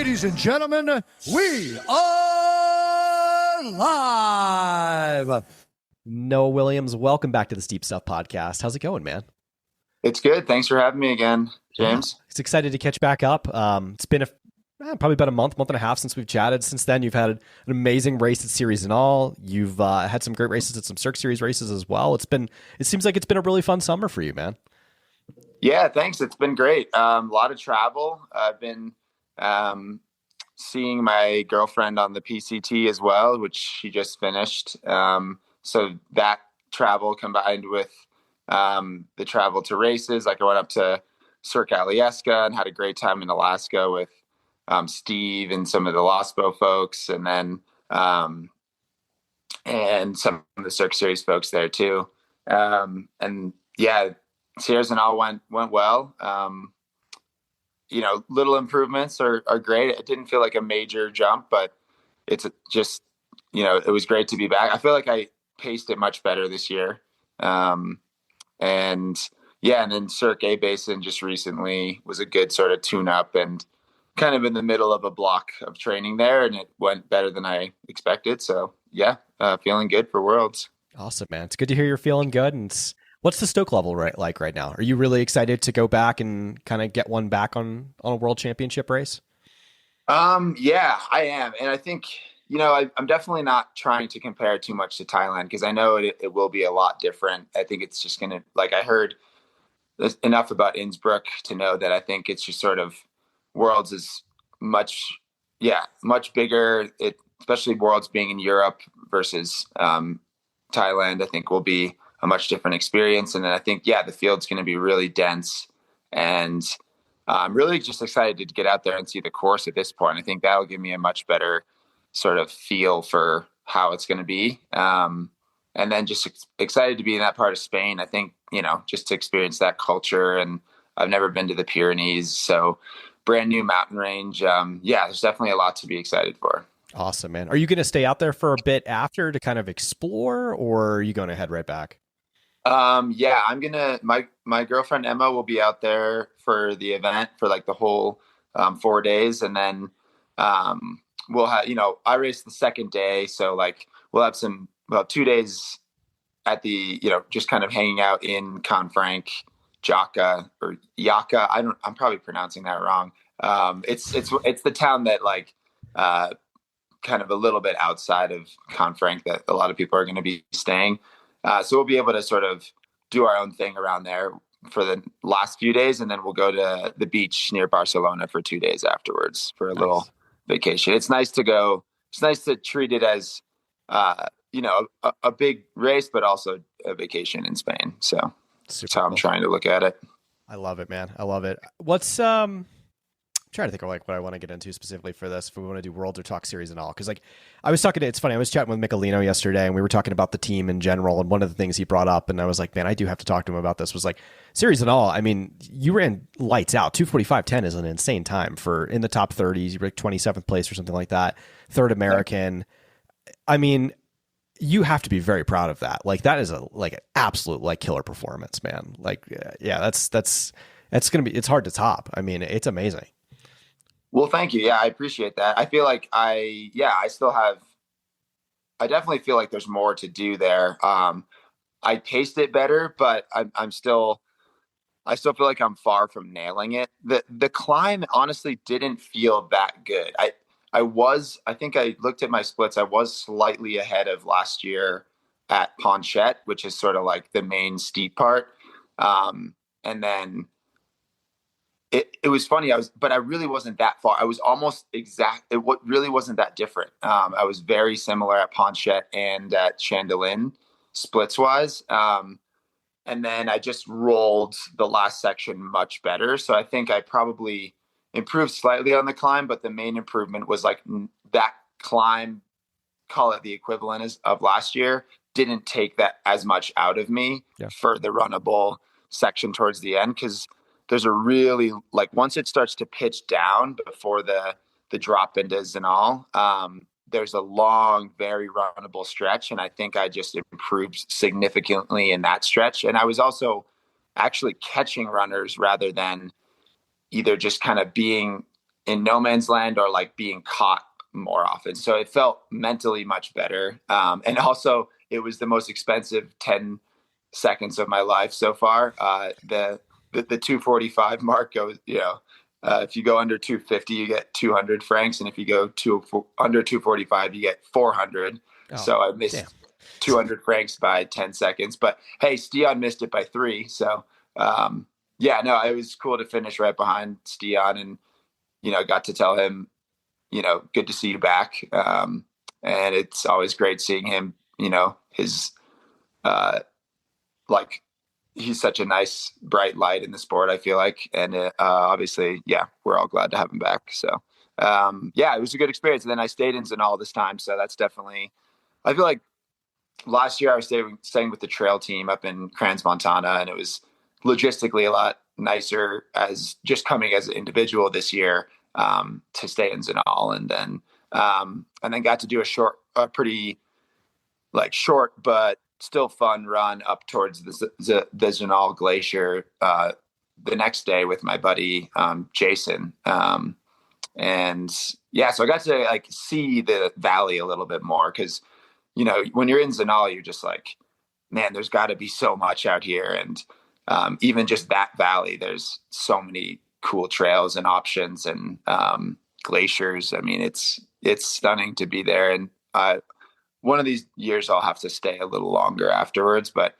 Ladies and gentlemen, we are live. Noah Williams, welcome back to the Steep Stuff podcast. How's it going, man? It's good. Thanks for having me again, James. Yeah, it's excited to catch back up. It's been probably about a month and a half since we've chatted. Since then, you've had an amazing race at Sierre-Zinal. You've had some great races at some Cirque Series races as well. It seems like it's been a really fun summer for you, man. Yeah, thanks. It's been great. A lot of travel. I've been seeing my girlfriend on the PCT as well, which she just finished. So that travel combined with the travel to races, like I went up to Cirque Alyeska and had a great time in Alaska with Steve and some of the Lospo folks, and then and some of the Cirque Series folks there too. And yeah, Sierre-Zinal went well. Little improvements are great. It didn't feel like a major jump, but it's just, it was great to be back. I feel like I paced it much better this year. And then Cirque A Basin just recently was a good sort of tune up and kind of in the middle of a block of training there, and it went better than I expected. So yeah, feeling good for Worlds. Awesome, man. It's good to hear you're feeling good. And what's the stoke level like right now? Are you really excited to go back and kind of get one back on a world championship race? Yeah, I am. And I think, I'm definitely not trying to compare too much to Thailand because I know it will be a lot different. I think it's just going to, I heard enough about Innsbruck to know that I think it's just sort of Worlds is much bigger. Especially Worlds being in Europe versus Thailand, I think will be a much different experience. And then I think, the field's going to be really dense, and I'm really just excited to get out there and see the course at this point. I think that'll give me a much better sort of feel for how it's going to be. And then just excited to be in that part of Spain. I think, just to experience that culture, and I've never been to the Pyrenees, so brand new mountain range. There's definitely a lot to be excited for. Awesome, man. Are you going to stay out there for a bit after to kind of explore, or are you going to head right back? I'm gonna. My girlfriend Emma will be out there for the event for like the whole 4 days, and then we'll have. I race the second day, so we'll have 2 days at the just kind of hanging out in Confranc, Jaca or Yaka. I'm probably pronouncing that wrong. It's the town that kind of a little bit outside of Confranc that a lot of people are going to be staying. So we'll be able to sort of do our own thing around there for the last few days. And then we'll go to the beach near Barcelona for 2 days afterwards for a little vacation. It's nice to treat it as, a big race, but also a vacation in Spain. So that's how I'm trying to look at it. I love it, man. I love it. What's, trying to think of what I want to get into specifically for this, if we want to do Worlds or talk series and all. Cause I was it's funny. I was chatting with Michelino yesterday and we were talking about the team in general. And one of the things he brought up, and I was like, man, I do have to talk to him about this, was series and all. I mean, you ran lights out. 2:45:10 is an insane time for in the top 30s. You were 27th place or something like that. Third American. I mean, you have to be very proud of that. That is an absolute killer performance, man. That's going to be, it's hard to top. I mean, it's amazing. Well, thank you. Yeah, I appreciate that. I feel like I definitely feel like there's more to do there. I paced it better, but I still feel like I'm far from nailing it. The climb honestly didn't feel that good. I think I looked at my splits. I was slightly ahead of last year at Ponchette, which is sort of like the main steep part. And then it was funny. But I really wasn't that far. I was almost exact. It really wasn't that different. I was very similar at Ponchette and at Chandelin splits wise. And then I just rolled the last section much better. So I think I probably improved slightly on the climb, but the main improvement was that climb, call it the equivalent of last year, didn't take that as much out of me for the runnable section towards the end. Cause there's a really once it starts to pitch down before the drop into Zinal, there's a long, very runnable stretch. And I think I just improved significantly in that stretch. And I was also actually catching runners rather than either just kind of being in no man's land or like being caught more often. So it felt mentally much better. And also it was the most expensive 10 seconds of my life so far. The 245 mark goes, if you go under 250, you get 200 francs. And if you go under 245, you get 400. Oh, so I missed damn. 200 francs by 10 seconds, but hey, Stian missed it by 3. So, it was cool to finish right behind Stian, and, got to tell him, good to see you back. And it's always great seeing him, his, like, he's such a nice, bright light in the sport, I feel like. And obviously, we're all glad to have him back. So, it was a good experience. And then I stayed in Zinal this time. So that's definitely, I feel like last year I was staying with the trail team up in Crans, Montana, and it was logistically a lot nicer as just coming as an individual this year, to stay in Zinal. And then got to do a pretty like short, but still fun run up towards the Zinal Glacier the next day with my buddy Jason. So I got to like see the valley a little bit more, because when you're in Zinal, you're just like, man, there's got to be so much out here. And even just that valley, there's so many cool trails and options and glaciers. I mean, it's stunning to be there. And one of these years I'll have to stay a little longer afterwards. But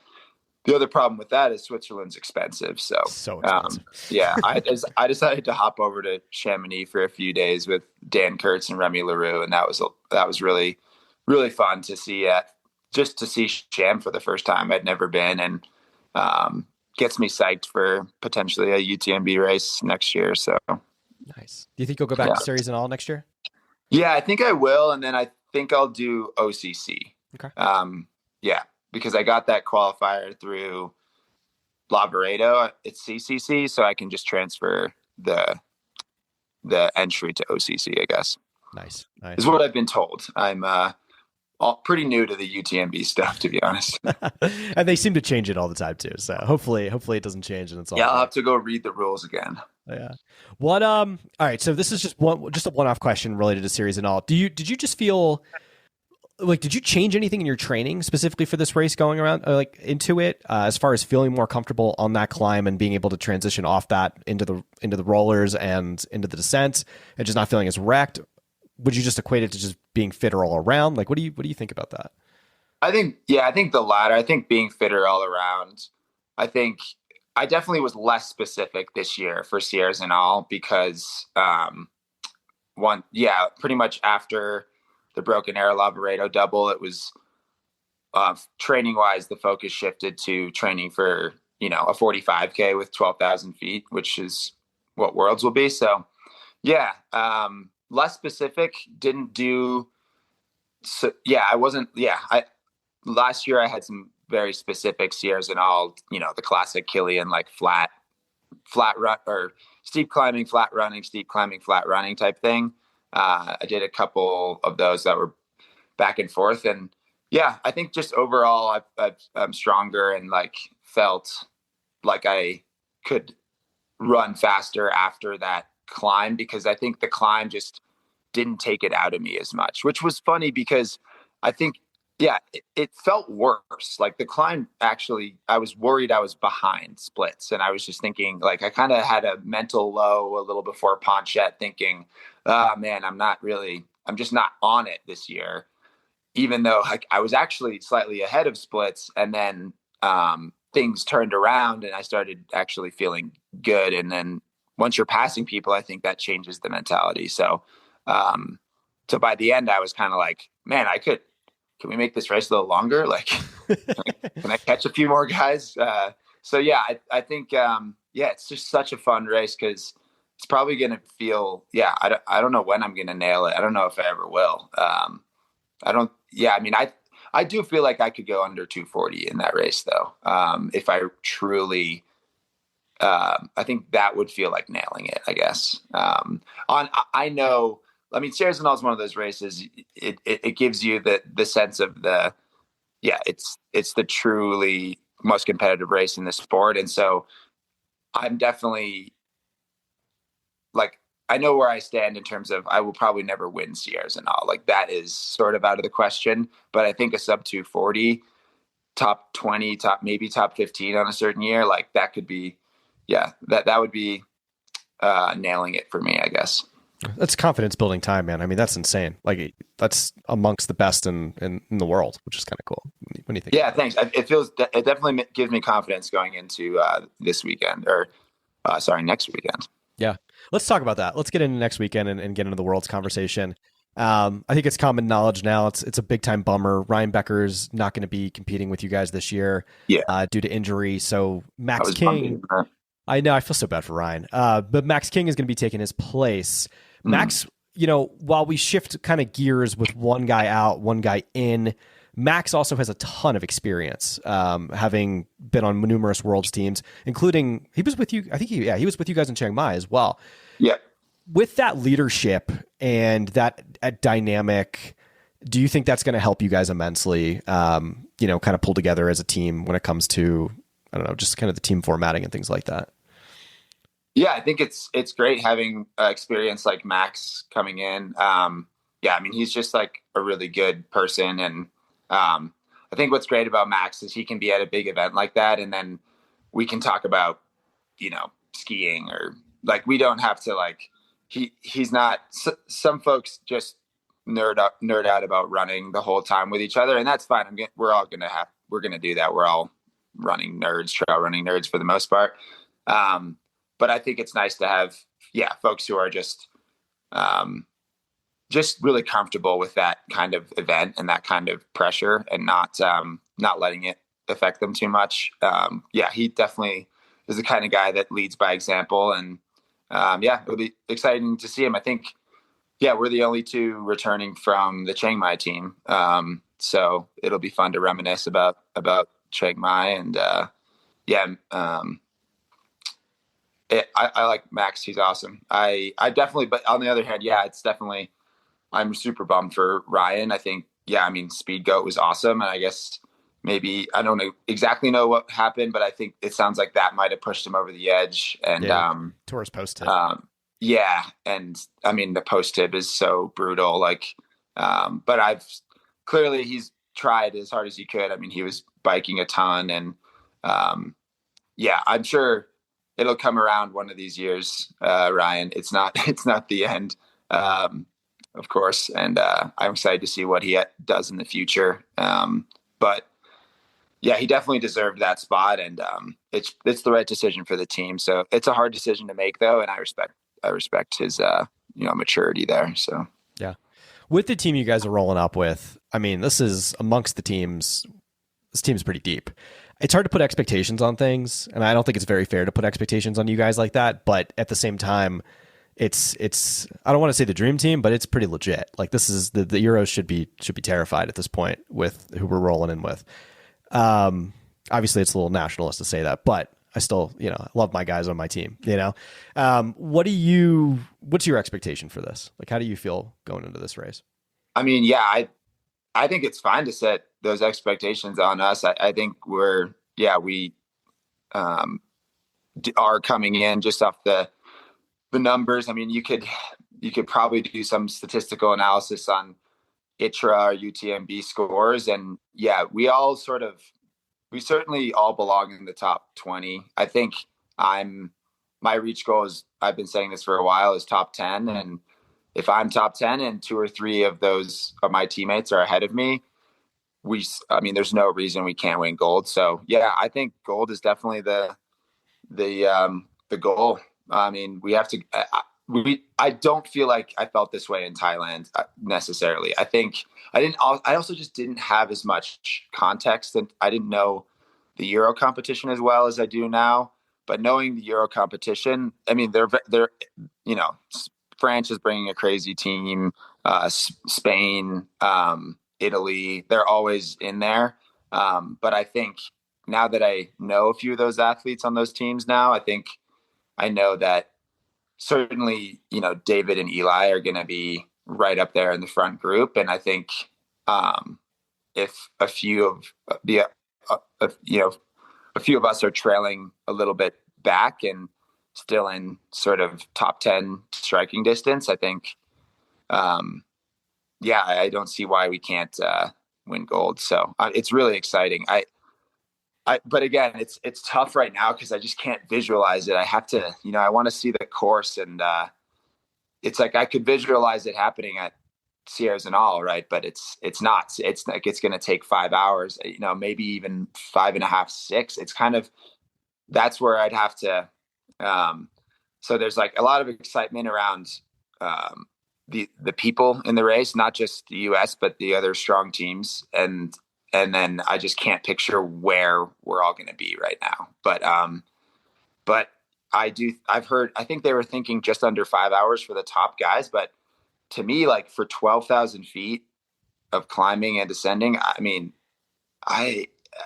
the other problem with that is Switzerland's expensive. So expensive. I decided to hop over to Chamonix for a few days with Dan Kurtz and Remy LaRue. And that was really, really fun to see, just to see Cham for the first time. I'd never been, and gets me psyched for potentially a UTMB race next year. So nice. Do you think you'll go back to Sierre-Zinal next year? Yeah, I think I will. And then I think I'll do OCC. Okay. Because I got that qualifier through Lavaredo at CCC, so I can just transfer the entry to OCC, I guess. Nice. Is what I've been told. I'm pretty new to the UTMB stuff, to be honest. And they seem to change it all the time too. So hopefully it doesn't change, and it's all. Yeah, I'll have to go read the rules again. Yeah. What? All right. So this is just a one-off question related to Sierre-Zinal. Did you just feel like, did you change anything in your training specifically for this race going around, like into it, as far as feeling more comfortable on that climb and being able to transition off that into the rollers and into the descent and just not feeling as wrecked? Would you just equate it to just being fitter all around? Like, what do you think about that? I think the latter. I think being fitter all around. I think I definitely was less specific this year for Sierre-Zinal because, pretty much after the Broken Arrow Lavaredo double, it was training wise, the focus shifted to training for, a 45K with 12,000 feet, which is what Worlds will be. So less specific, didn't do. So I wasn't, last year I had some very specific Sierre-Zinal, the classic Killian, like flat run or steep climbing, flat running, steep climbing, flat running type thing. I did a couple of those that were back and forth. And I think just overall I'm stronger and like felt like I could run faster after that climb, because I think the climb just didn't take it out of me as much, which was funny because I think, it felt worse. Like the climb, actually, I was worried I was behind splits. And I was just thinking, like, I kind of had a mental low a little before Ponchette thinking, man, I'm just not on it this year. Even though like I was actually slightly ahead of splits, and then things turned around and I started actually feeling good. And then once you're passing people, I think that changes the mentality. So by the end, I was kind of like, man, can we make this race a little longer? Like, can I catch a few more guys? I think, it's just such a fun race because it's probably going to feel, I don't know when I'm going to nail it. I don't know if I ever will. I do feel like I could go under 240 in that race though. If I truly, I think that would feel like nailing it, I guess. Sierre-Zinal is one of those races. It gives you the sense of it's the truly most competitive race in the sport. And so I'm definitely like, I know where I stand in terms of I will probably never win Sierre-Zinal. Like that is sort of out of the question. But I think a sub 240, top 20, maybe top 15 on a certain year, like that could be, yeah, that would be nailing it for me, I guess. That's confidence building time, man. I mean, that's insane. Like that's amongst the best in the world, which is kind of cool when you think. Yeah, thanks. It definitely gives me confidence going into this weekend or next weekend. Yeah. Let's talk about that. Let's get into next weekend and get into the world's conversation. I think it's common knowledge now. It's a big time bummer. Ryan Becker's not going to be competing with you guys this year, due to injury. So Max King, I know I feel so bad for Ryan, but Max King is going to be taking his place. Max, while we shift kind of gears with one guy out, one guy in, Max also has a ton of experience, having been on numerous worlds teams, including he was with you. I think he was with you guys in Chiang Mai as well. Yeah. With that leadership and that dynamic, do you think that's going to help you guys immensely? Kind of pull together as a team when it comes to, I don't know, just kind of the team formatting and things like that. Yeah, I think it's great having experience like Max coming in. I mean, he's just like a really good person. And I think what's great about Max is he can be at a big event like that. And then we can talk about, skiing or like, we don't have to like, he's not, some folks just nerd out about running the whole time with each other. And that's fine. We're going to do that. We're all trail running nerds for the most part. But I think it's nice to have, folks who are just really comfortable with that kind of event and that kind of pressure and not letting it affect them too much. He definitely is the kind of guy that leads by example. And it'll be exciting to see him. I think, we're the only two returning from the Chiang Mai team. So it'll be fun to reminisce about Chiang Mai and I like Max. He's awesome. I definitely, but on the other hand, it's definitely, I'm super bummed for Ryan. I think, Speed Goat was awesome. And I guess maybe, I don't exactly know what happened, but I think it sounds like that might've pushed him over the edge. And, tore his post tip. And I mean, the post tip is so brutal. Like, but he's tried as hard as he could. I mean, he was biking a ton and, I'm sure it'll come around one of these years, Ryan. It's not the end, of course. And I'm excited to see what he does in the future. But he definitely deserved that spot, and it's the right decision for the team. So it's a hard decision to make, though, and I respect his maturity there. So with the team you guys are rolling up with, I mean, this is amongst the teams. This team's pretty deep. It's hard to put expectations on things, and I don't think it's very fair to put expectations on you guys like that. But at the same time, it's I don't want to say the dream team, but it's pretty legit. Like this is the Euros should be terrified at this point with who we're rolling in with. Obviously, it's a little nationalist to say that, but I still love my guys on my team. What's your expectation for this? Like, how do you feel going into this race? I mean, I think it's fine to set those expectations on us. I think we are coming in just off the numbers. I mean, you could probably do some statistical analysis on ITRA or UTMB scores. And we certainly all belong in the top 20. I think my reach goal is, I've been saying this for a while, is top 10. And if I'm top 10 and 2 or 3 of my teammates are ahead of me, there's no reason we can't win gold. So I think gold is definitely the goal. I mean, we have to, I don't feel like I felt this way in Thailand necessarily. I also just didn't have as much context, and I didn't know the Euro competition as well as I do now. But knowing the Euro competition, I mean, they're France is bringing a crazy team, Spain, Italy, they're always in there. But I think now that I know a few of those athletes on those teams now, I think I know that certainly, David and Eli are going to be right up there in the front group. And I think if a few of us are trailing a little bit back, and still in sort of top 10 striking distance. I think, yeah, I don't see why we can't win gold. So it's really exciting. But again, it's tough right now because I just can't visualize it. I have to, I want to see the course, and it's like I could visualize it happening at Sierre-Zinal, right? But it's not. It's like it's going to take 5 hours, maybe even 5.5, 6. It's kind of that's where I'd have to. So there's like a lot of excitement around the people in the race, not just the U.S. but the other strong teams, and then I just can't picture where we're all going to be right now. But I think they were thinking just under 5 hours for the top guys, but to me, like for 12,000 feet of climbing and descending, I mean,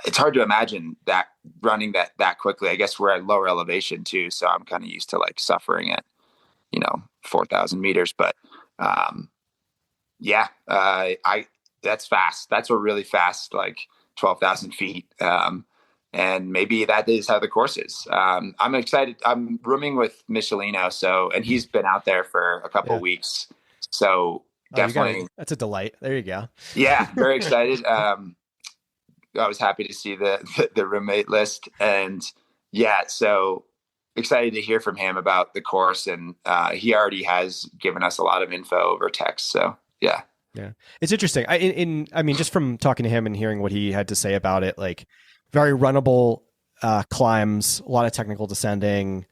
it's hard to imagine that running that quickly. I guess we're at lower elevation too, so I'm kind of used to like suffering at 4,000 meters. But yeah, that's fast. That's a really fast, like 12,000 feet. And maybe that is how the course is. I'm excited. I'm rooming with Michelino, and he's been out there for a couple weeks. So definitely, that's a delight. There you go. Yeah, very excited. I was happy to see the roommate list, and yeah, so excited to hear from him about the course, and he already has given us a lot of info over text. So yeah, it's interesting. I mean, just from talking to him and hearing what he had to say about it, like very runnable climbs, a lot of technical descending.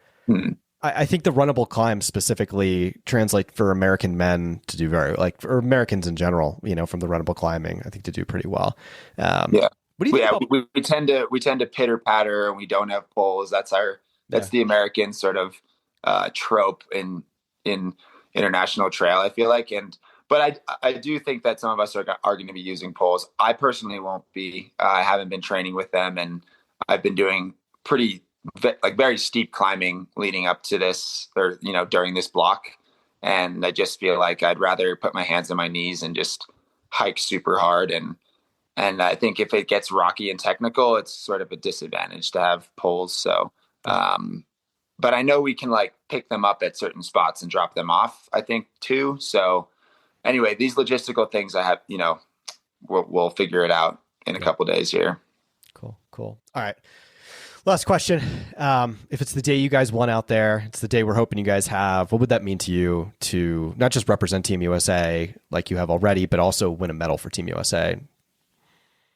I think the runnable climbs specifically translate for American men to do or Americans in general, from the runnable climbing, I think to do pretty well. Yeah. What do you think about? We tend to pitter patter, and we don't have poles. That's the American sort of trope in international trail, I feel like. But I do think that some of us are going to be using poles. I personally won't be. I haven't been training with them, and I've been doing very steep climbing leading up to this, or during this block, and I just feel like I'd rather put my hands on my knees and just hike super hard, and I think if it gets rocky and technical, it's sort of a disadvantage to have poles. So but I know we can like pick them up at certain spots and drop them off, I think too. So anyway, these logistical things I have, we'll figure it out in a couple days here. Cool. All right. Last question. If it's the day you guys won out there, it's the day we're hoping you guys have, what would that mean to you to not just represent Team USA like you have already, but also win a medal for Team USA?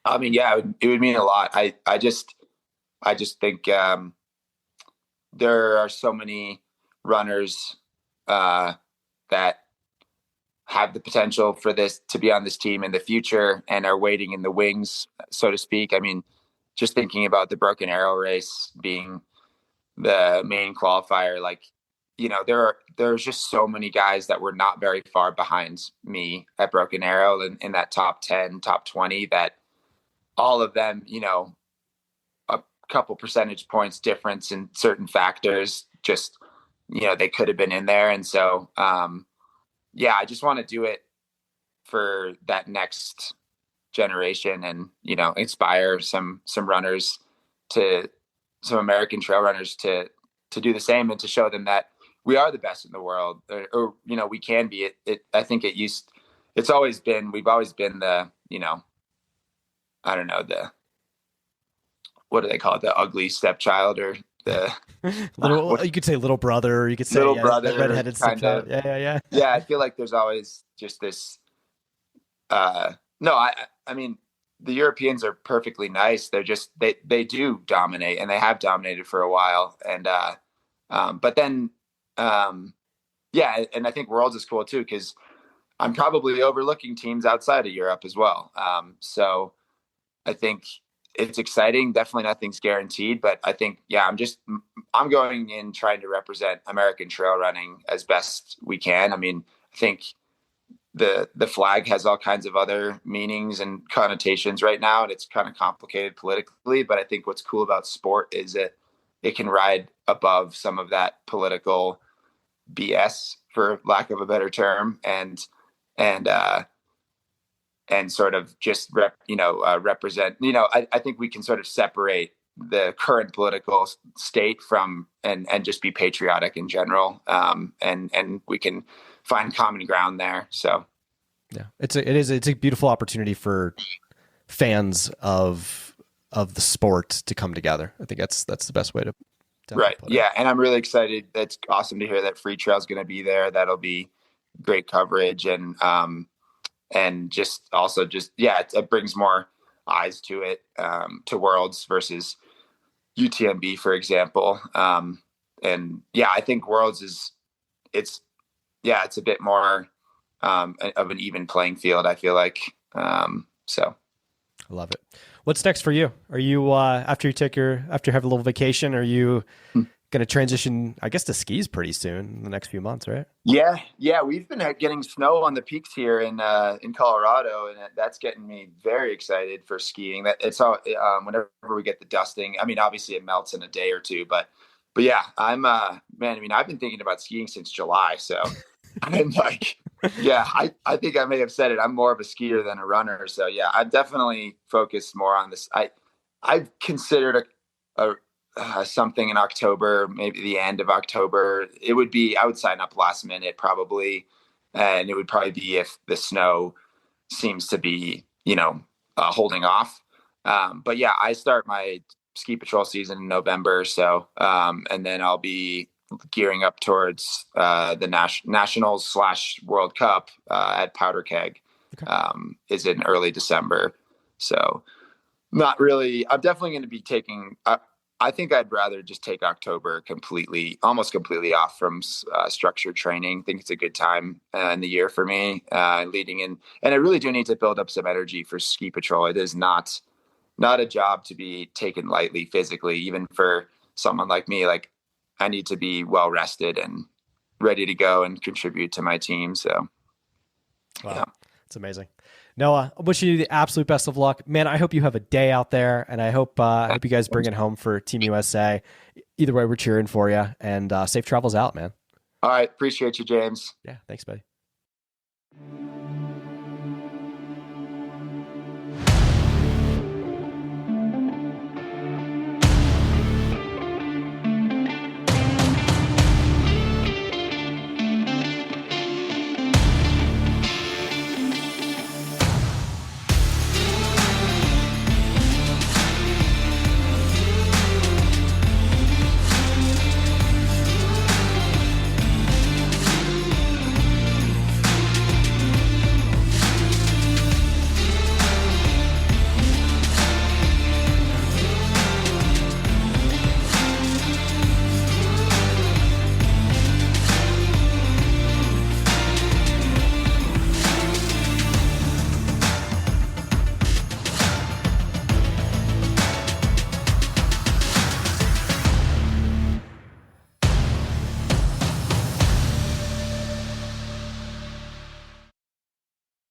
I mean, yeah, it would mean a lot. I just think there are so many runners that have the potential for this to be on this team in the future and are waiting in the wings, so to speak. I mean, just thinking about the Broken Arrow race being the main qualifier, like, there's just so many guys that were not very far behind me at Broken Arrow in that top 10, top 20, that all of them, a couple percentage points difference in certain factors, just, they could have been in there. And so, yeah, I just want to do it for that next generation and, inspire some runners some American trail runners to do the same, and to show them that we are the best in the world, or we can be. I think we've always been the, I don't know, what do they call it? The ugly stepchild, or the you could say little brother, or you could say little brother, redheaded stepchild. Yeah. Yeah. I feel like there's always just this, no, I mean, the Europeans are perfectly nice. They're just, they do dominate, and they have dominated for a while. And, but then, yeah. And I think Worlds is cool too, because I'm probably overlooking teams outside of Europe as well. So I think it's exciting. Definitely nothing's guaranteed, but I think, yeah, I'm going in trying to represent American trail running as best we can. I mean, I think the flag has all kinds of other meanings and connotations right now, and it's kind of complicated politically, but I think what's cool about sport is that it can ride above some of that political BS, for lack of a better term, and sort of just represent, I think we can sort of separate the current political state and just be patriotic in general. And we can find common ground there. So yeah, it's a beautiful opportunity for fans of the sport to come together. I think that's the best way to right. Yeah. And I'm really excited. That's awesome to hear that Free Trail is going to be there. That'll be great coverage. And just also it brings more eyes to it, to Worlds versus UTMB, for example. And yeah, I think Worlds it's a bit more of an even playing field, I feel like. So I love it. What's next for you? Are you after you have a little vacation, are you going to transition, I guess, to skis pretty soon in the next few months, right? Yeah. We've been getting snow on the peaks here in Colorado, and that's getting me very excited for skiing. That it's all whenever we get the dusting. I mean, obviously it melts in a day or two, but yeah, I'm man. I mean, I've been thinking about skiing since July, so I'm like, yeah, I think I may have said it. I'm more of a skier than a runner, so yeah, I've definitely focused more on this. I've considered something in October, maybe the end of October. I would sign up last minute probably. And it would probably be if the snow seems to be, holding off. But yeah, I start my ski patrol season in November. So, and then I'll be gearing up towards the Nationals / World Cup at Powder Keg, is in early December. So not really, I'm definitely going to be taking, I think I'd rather just take October almost completely off from structured training. I think it's a good time in the year for me, leading in. And I really do need to build up some energy for ski patrol. It is not a job to be taken lightly physically, even for someone like me. Like, I need to be well rested and ready to go and contribute to my team. So, wow, yeah. It's amazing. Noah, I'm wishing you the absolute best of luck, man. I hope you have a day out there, and I hope you guys bring it home for Team USA. Either way, we're cheering for you, and safe travels out, man. All right. Appreciate you, James. Yeah. Thanks, buddy.